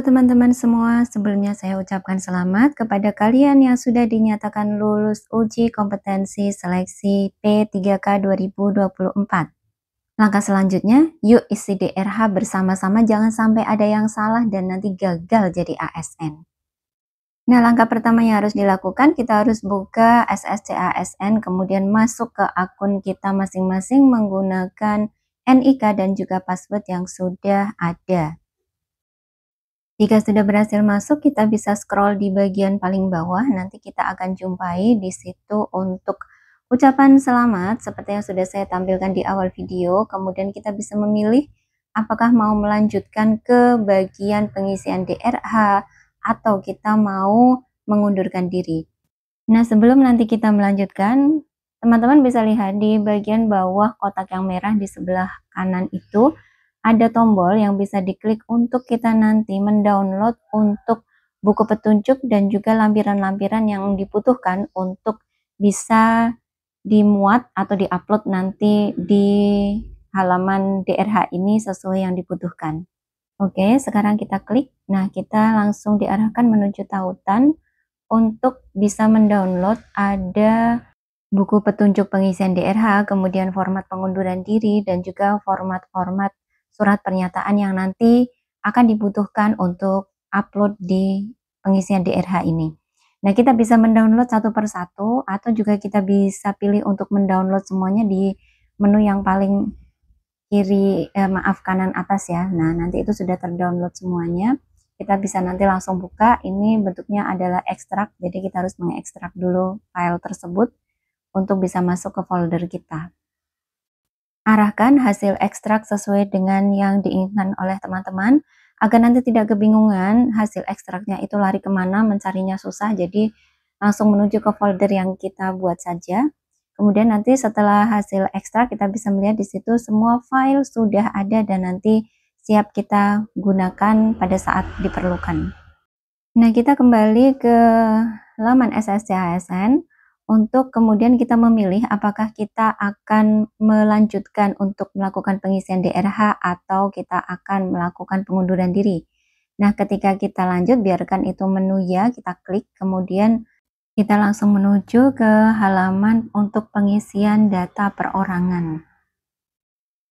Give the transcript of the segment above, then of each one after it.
Halo teman-teman semua, sebelumnya saya ucapkan selamat kepada kalian yang sudah dinyatakan lulus uji kompetensi seleksi P3K 2024. Langkah selanjutnya, yuk isi DRH bersama-sama, jangan sampai ada yang salah dan nanti gagal jadi ASN. Nah, langkah pertama yang harus dilakukan, kita harus buka SSC ASN, kemudian masuk ke akun kita masing-masing menggunakan NIK dan juga password yang sudah ada. Jika sudah berhasil masuk, kita bisa scroll di bagian paling bawah. Nanti kita akan jumpai di situ untuk ucapan selamat seperti yang sudah saya tampilkan di awal video. Kemudian kita bisa memilih apakah mau melanjutkan ke bagian pengisian DRH atau kita mau mengundurkan diri. Nah, sebelum nanti kita melanjutkan, teman-teman bisa lihat di bagian bawah kotak yang merah di sebelah kanan itu ada tombol yang bisa diklik untuk kita nanti mendownload untuk buku petunjuk dan juga lampiran-lampiran yang dibutuhkan untuk bisa dimuat atau diupload nanti di halaman DRH ini sesuai yang dibutuhkan. Oke, sekarang kita klik. Nah, kita langsung diarahkan menuju tautan untuk bisa mendownload. Ada buku petunjuk pengisian DRH, kemudian format pengunduran diri, dan juga format-format surat pernyataan yang nanti akan dibutuhkan untuk upload di pengisian DRH ini. Nah, kita bisa mendownload satu persatu atau juga kita bisa pilih untuk mendownload semuanya di menu yang paling kiri, kanan atas ya. Nah, nanti itu sudah terdownload semuanya. Kita bisa nanti langsung buka. Ini bentuknya adalah ekstrak, jadi kita harus mengekstrak dulu file tersebut untuk bisa masuk ke folder kita. Arahkan hasil ekstrak sesuai dengan yang diinginkan oleh teman-teman, agar nanti tidak kebingungan hasil ekstraknya itu lari kemana, mencarinya susah, jadi langsung menuju ke folder yang kita buat saja. Kemudian nanti setelah hasil ekstrak kita bisa melihat di situ semua file sudah ada dan nanti siap kita gunakan pada saat diperlukan. Nah, kita kembali ke laman SSC ASN untuk kemudian kita memilih apakah kita akan melanjutkan untuk melakukan pengisian DRH atau kita akan melakukan pengunduran diri. Nah, ketika kita lanjut, biarkan itu menu ya, kita klik, kemudian kita langsung menuju ke halaman untuk pengisian data perorangan.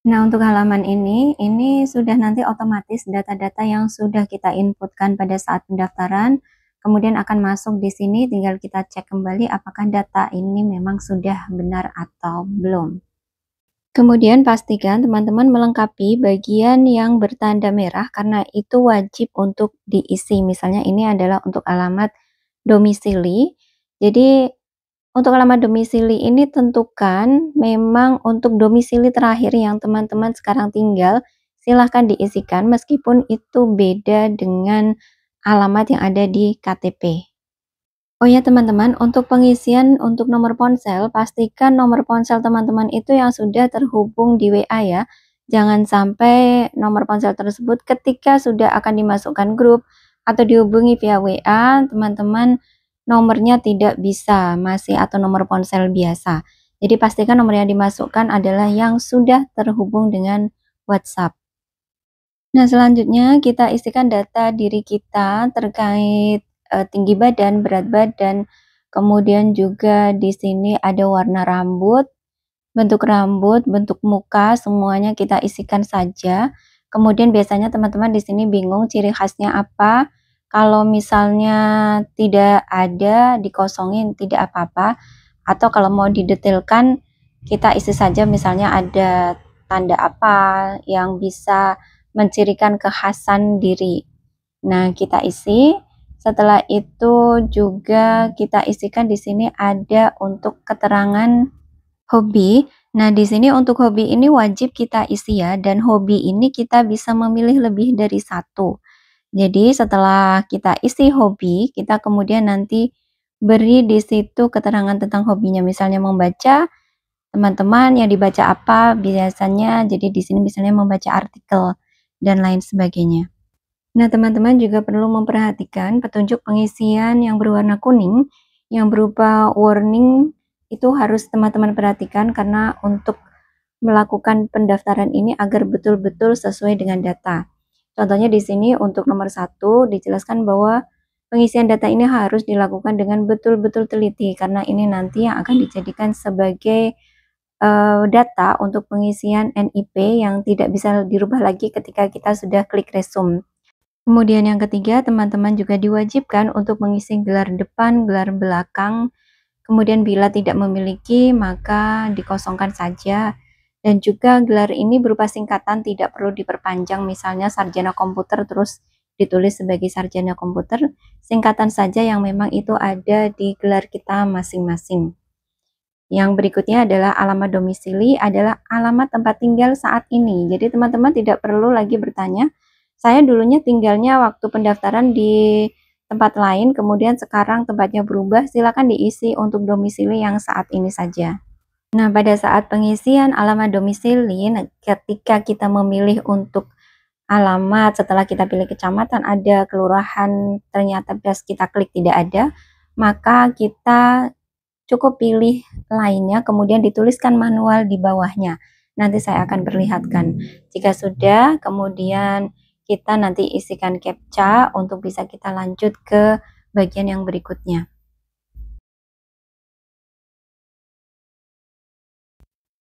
Nah, untuk halaman ini sudah nanti otomatis data-data yang sudah kita inputkan pada saat pendaftaran, kemudian akan masuk di sini, tinggal kita cek kembali apakah data ini memang sudah benar atau belum. Kemudian pastikan teman-teman melengkapi bagian yang bertanda merah karena itu wajib untuk diisi. Misalnya ini adalah untuk alamat domisili. Jadi untuk alamat domisili ini tentukan memang untuk domisili terakhir yang teman-teman sekarang tinggal, silahkan diisikan meskipun itu beda dengan alamat yang ada di KTP. Oh ya teman-teman, untuk pengisian untuk nomor ponsel, pastikan nomor ponsel teman-teman itu yang sudah terhubung di WA ya. Jangan sampai nomor ponsel tersebut ketika sudah akan dimasukkan grup atau dihubungi via WA, teman-teman nomornya tidak bisa masih atau nomor ponsel biasa. Jadi pastikan nomor yang dimasukkan adalah yang sudah terhubung dengan WhatsApp. Nah, selanjutnya kita isikan data diri kita terkait tinggi badan, berat badan, kemudian juga di sini ada warna rambut, bentuk muka, semuanya kita isikan saja. Kemudian biasanya teman-teman di sini bingung ciri khasnya apa. Kalau misalnya tidak ada, dikosongin, tidak apa-apa. Atau kalau mau didetailkan, kita isi saja misalnya ada tanda apa yang bisa mencirikan kekhasan diri. Nah, kita isi. Setelah itu juga kita isikan di sini ada untuk keterangan hobi. Nah, di sini untuk hobi ini wajib kita isi ya, dan hobi ini kita bisa memilih lebih dari satu. Jadi setelah kita isi hobi, kita kemudian nanti beri di situ keterangan tentang hobinya. Misalnya membaca, teman-teman yang dibaca apa biasanya, jadi di sini misalnya membaca artikel dan lain sebagainya. Nah, teman-teman juga perlu memperhatikan petunjuk pengisian yang berwarna kuning yang berupa warning itu harus teman-teman perhatikan karena untuk melakukan pendaftaran ini agar betul-betul sesuai dengan data. Contohnya di sini untuk nomor 1 dijelaskan bahwa pengisian data ini harus dilakukan dengan betul-betul teliti karena ini nanti yang akan dijadikan sebagai data untuk pengisian NIP yang tidak bisa dirubah lagi ketika kita sudah klik resume. Kemudian yang ketiga, teman-teman juga diwajibkan untuk mengisi gelar depan, gelar belakang. Kemudian bila tidak memiliki, maka dikosongkan saja. Dan juga gelar ini berupa singkatan, tidak perlu diperpanjang. Misalnya sarjana komputer terus ditulis sebagai sarjana komputer, singkatan saja yang memang itu ada di gelar kita masing-masing. Yang berikutnya adalah alamat domisili, adalah alamat tempat tinggal saat ini. Jadi teman-teman tidak perlu lagi bertanya, saya dulunya tinggalnya waktu pendaftaran di tempat lain, kemudian sekarang tempatnya berubah, silakan diisi untuk domisili yang saat ini saja. Nah, pada saat pengisian alamat domisili, ketika kita memilih untuk alamat, setelah kita pilih kecamatan ada, kelurahan ternyata pas kita klik tidak ada, maka kita cukup pilih lainnya, kemudian dituliskan manual di bawahnya. Nanti saya akan perlihatkan. Jika sudah, kemudian kita nanti isikan CAPTCHA untuk bisa kita lanjut ke bagian yang berikutnya.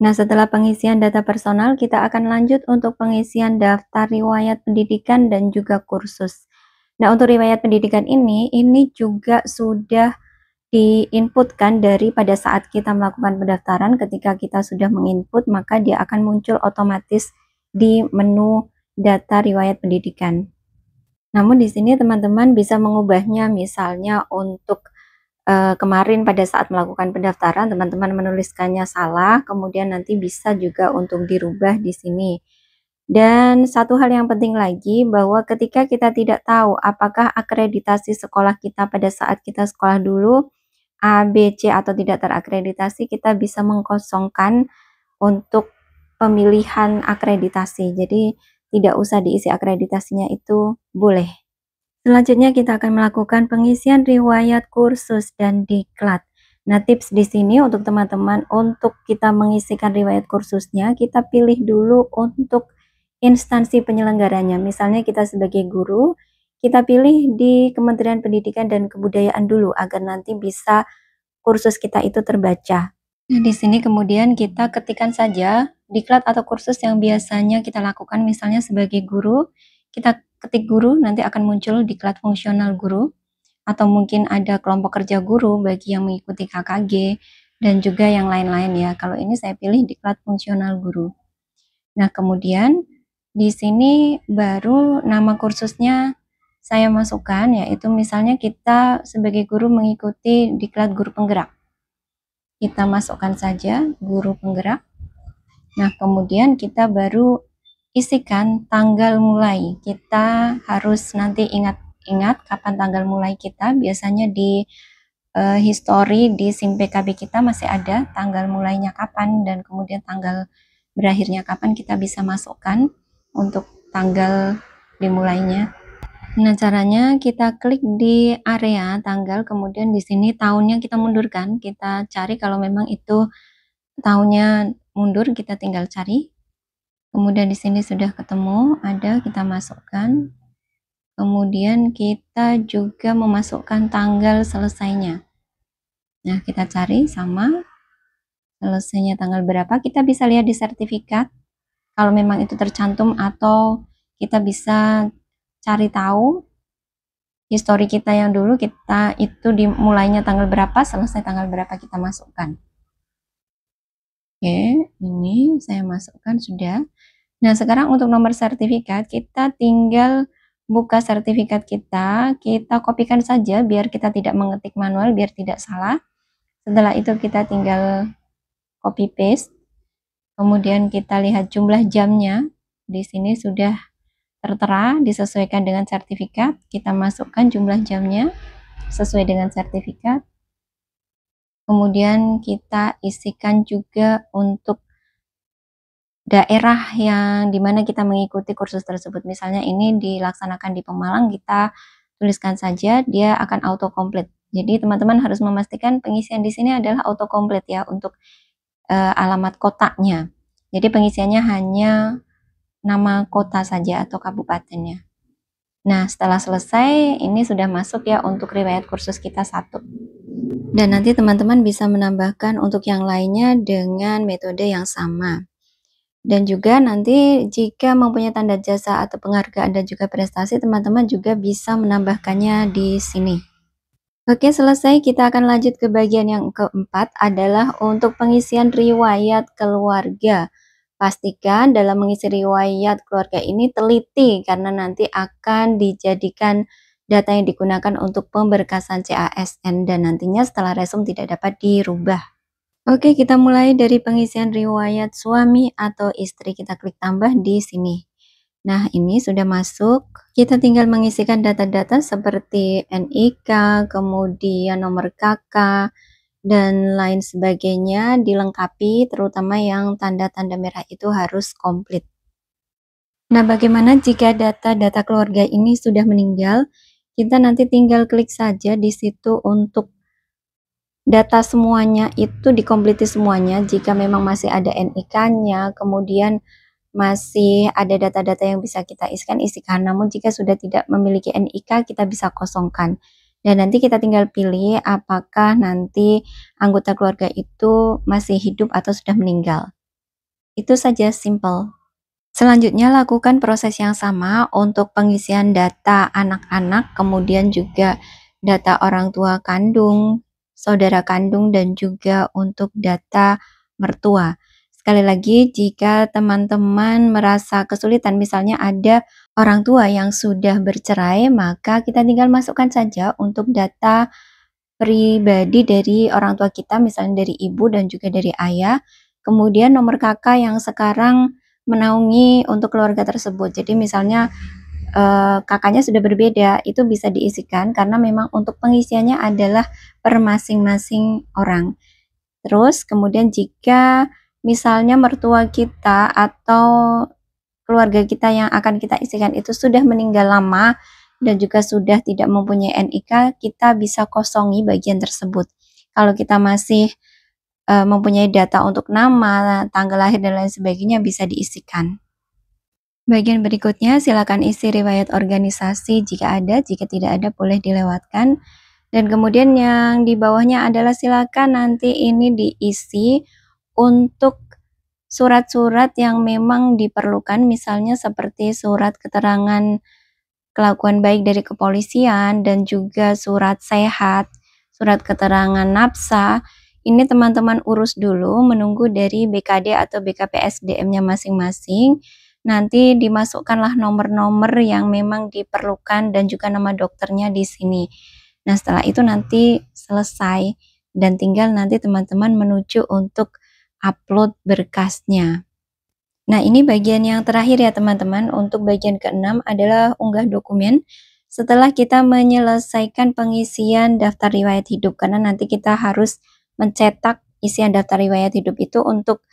Nah, setelah pengisian data personal, kita akan lanjut untuk pengisian daftar riwayat pendidikan dan juga kursus. Nah, untuk riwayat pendidikan ini juga sudah diinputkan dari pada saat kita melakukan pendaftaran. Ketika kita sudah menginput, maka dia akan muncul otomatis di menu data riwayat pendidikan. Namun di sini teman-teman bisa mengubahnya, misalnya untuk kemarin pada saat melakukan pendaftaran teman-teman menuliskannya salah, kemudian nanti bisa juga untuk dirubah di sini. Dan satu hal yang penting lagi, bahwa ketika kita tidak tahu apakah akreditasi sekolah kita pada saat kita sekolah dulu A, B, C atau tidak terakreditasi, kita bisa mengkosongkan untuk pemilihan akreditasi. Jadi tidak usah diisi akreditasinya, itu boleh. Selanjutnya kita akan melakukan pengisian riwayat kursus dan diklat. Nah, tips di sini untuk teman-teman, untuk kita mengisikan riwayat kursusnya, kita pilih dulu untuk instansi penyelenggaranya. Misalnya kita sebagai guru, kita pilih di Kementerian Pendidikan dan Kebudayaan dulu agar nanti bisa kursus kita itu terbaca. Nah, di sini kemudian kita ketikkan saja diklat atau kursus yang biasanya kita lakukan, misalnya sebagai guru, kita ketik guru, nanti akan muncul diklat fungsional guru, atau mungkin ada kelompok kerja guru bagi yang mengikuti KKG, dan juga yang lain-lain ya. Kalau ini saya pilih diklat fungsional guru. Nah, kemudian di sini baru nama kursusnya saya masukkan, yaitu misalnya kita sebagai guru mengikuti diklat guru penggerak. Kita masukkan saja guru penggerak. Nah, kemudian kita baru isikan tanggal mulai. Kita harus nanti ingat kapan tanggal mulai kita. Biasanya di history di SIM PKB kita masih ada tanggal mulainya kapan dan kemudian tanggal berakhirnya kapan, kita bisa masukkan untuk tanggal dimulainya. Nah, caranya kita klik di area tanggal, kemudian di sini tahunnya kita mundurkan. Kita cari kalau memang itu tahunnya mundur, kita tinggal cari. Kemudian di sini sudah ketemu, ada, kita masukkan. Kemudian kita juga memasukkan tanggal selesainya. Nah, kita cari sama selesainya tanggal berapa. Kita bisa lihat di sertifikat kalau memang itu tercantum, atau kita bisa cari tahu histori kita yang dulu, kita itu dimulainya tanggal berapa, selesai tanggal berapa, kita masukkan. Oke, ini saya masukkan sudah. Nah, sekarang untuk nomor sertifikat, kita tinggal buka sertifikat kita kopikan saja biar kita tidak mengetik manual, biar tidak salah. Setelah itu kita tinggal copy paste. Kemudian kita lihat jumlah jamnya. Di sini sudah tertera disesuaikan dengan sertifikat. Kita masukkan jumlah jamnya sesuai dengan sertifikat. Kemudian kita isikan juga untuk daerah yang dimana kita mengikuti kursus tersebut. Misalnya ini dilaksanakan di Pemalang, kita tuliskan saja, dia akan auto complete. Jadi teman-teman harus memastikan pengisian di sini adalah auto complete ya untuk alamat kotanya. Jadi pengisiannya hanya nama kota saja atau kabupatennya. Nah, setelah selesai, ini sudah masuk ya untuk riwayat kursus kita 1. Dan nanti teman-teman bisa menambahkan untuk yang lainnya dengan metode yang sama. Dan juga nanti jika mempunyai tanda jasa atau penghargaan dan juga prestasi, teman-teman juga bisa menambahkannya di sini. Oke, selesai. Kita akan lanjut ke bagian yang keempat adalah untuk pengisian riwayat keluarga. Pastikan dalam mengisi riwayat keluarga ini teliti karena nanti akan dijadikan data yang digunakan untuk pemberkasan CASN dan nantinya setelah resum tidak dapat dirubah. Oke, kita mulai dari pengisian riwayat suami atau istri. Kita klik tambah di sini. Nah, ini sudah masuk. Kita tinggal mengisikan data-data seperti NIK, kemudian nomor KK, dan lain sebagainya dilengkapi, terutama yang tanda-tanda merah itu harus komplit. Nah, bagaimana jika data-data keluarga ini sudah meninggal? Kita nanti tinggal klik saja di situ untuk data semuanya itu dikompliti semuanya. Jika memang masih ada NIK-nya, kemudian masih ada data-data yang bisa kita isikan, namun jika sudah tidak memiliki NIK, kita bisa kosongkan. Dan nanti kita tinggal pilih apakah nanti anggota keluarga itu masih hidup atau sudah meninggal. Itu saja, simple. Selanjutnya, lakukan proses yang sama untuk pengisian data anak-anak, kemudian juga data orang tua kandung, saudara kandung, dan juga untuk data mertua. Sekali lagi, jika teman-teman merasa kesulitan, misalnya ada orang tua yang sudah bercerai, maka kita tinggal masukkan saja untuk data pribadi dari orang tua kita, misalnya dari ibu dan juga dari ayah, kemudian nomor kakak yang sekarang menaungi untuk keluarga tersebut. Jadi misalnya kakaknya sudah berbeda, itu bisa diisikan karena memang untuk pengisiannya adalah per masing-masing orang. Terus kemudian jika misalnya mertua kita atau keluarga kita yang akan kita isikan itu sudah meninggal lama dan juga sudah tidak mempunyai NIK, kita bisa kosongi bagian tersebut. Kalau kita masih mempunyai data untuk nama, tanggal lahir, dan lain sebagainya bisa diisikan. Bagian berikutnya, silakan isi riwayat organisasi jika ada, jika tidak ada boleh dilewatkan. Dan kemudian yang di bawahnya adalah silakan nanti ini diisi untuk surat-surat yang memang diperlukan, misalnya seperti surat keterangan kelakuan baik dari kepolisian dan juga surat sehat, surat keterangan nafsa. Ini teman-teman urus dulu menunggu dari BKD atau BKPSDM-nya masing-masing. Nanti dimasukkanlah nomor-nomor yang memang diperlukan dan juga nama dokternya di sini. Nah, setelah itu nanti selesai dan tinggal nanti teman-teman menuju untuk upload berkasnya. Nah, ini bagian yang terakhir ya teman-teman. Untuk bagian ke-6 adalah unggah dokumen. Setelah kita menyelesaikan pengisian daftar riwayat hidup, karena nanti kita harus mencetak isian daftar riwayat hidup itu untuk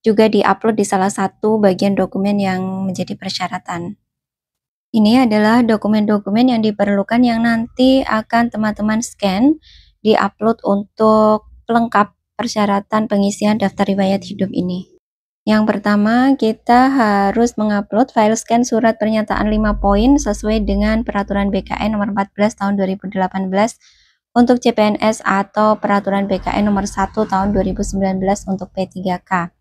juga diupload di salah satu bagian dokumen yang menjadi persyaratan. Ini adalah dokumen-dokumen yang diperlukan yang nanti akan teman-teman scan, diupload untuk pelengkap persyaratan pengisian daftar riwayat hidup ini. Yang pertama, kita harus mengupload file scan surat pernyataan 5 poin sesuai dengan peraturan BKN nomor 14 tahun 2018 untuk CPNS atau peraturan BKN nomor 1 tahun 2019 untuk P3K.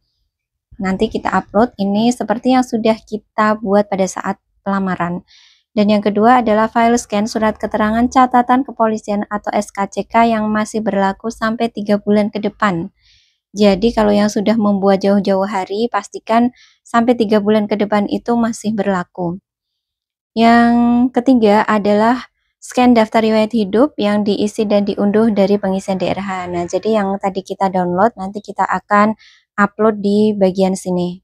Nanti kita upload ini seperti yang sudah kita buat pada saat pelamaran. Dan yang kedua adalah file scan surat keterangan catatan kepolisian atau SKCK yang masih berlaku sampai 3 bulan ke depan. Jadi kalau yang sudah membuat jauh-jauh hari, pastikan sampai 3 bulan ke depan itu masih berlaku. Yang ketiga adalah scan daftar riwayat hidup yang diisi dan diunduh dari pengisian DRH. Nah, jadi yang tadi kita download, nanti kita akan upload di bagian sini.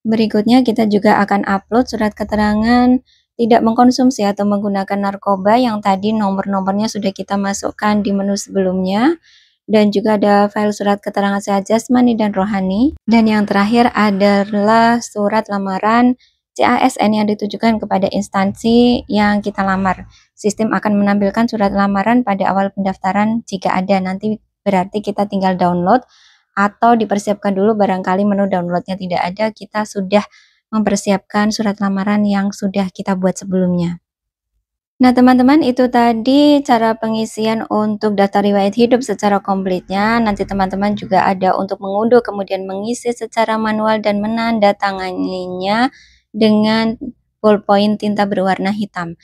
Berikutnya kita juga akan upload surat keterangan tidak mengkonsumsi atau menggunakan narkoba yang tadi nomor-nomornya sudah kita masukkan di menu sebelumnya. Dan juga ada file surat keterangan sehat jasmani dan rohani. Dan yang terakhir adalah surat lamaran CASN yang ditujukan kepada instansi yang kita lamar. Sistem akan menampilkan surat lamaran pada awal pendaftaran jika ada. Nanti berarti kita tinggal download atau dipersiapkan dulu barangkali menu downloadnya tidak ada, kita sudah mempersiapkan surat lamaran yang sudah kita buat sebelumnya. Nah, teman-teman, itu tadi cara pengisian untuk daftar riwayat hidup secara komplitnya. Nanti teman-teman juga ada untuk mengunduh, kemudian mengisi secara manual dan menandatanganinya dengan ballpoint tinta berwarna hitam.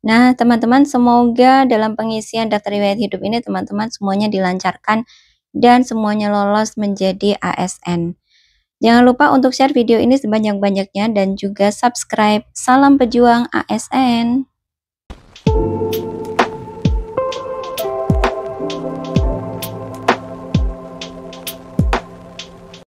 Nah, teman-teman, semoga dalam pengisian daftar riwayat hidup ini teman-teman semuanya dilancarkan dan semuanya lolos menjadi ASN. Jangan lupa untuk share video ini sebanyak-banyaknya dan juga subscribe. Salam pejuang ASN.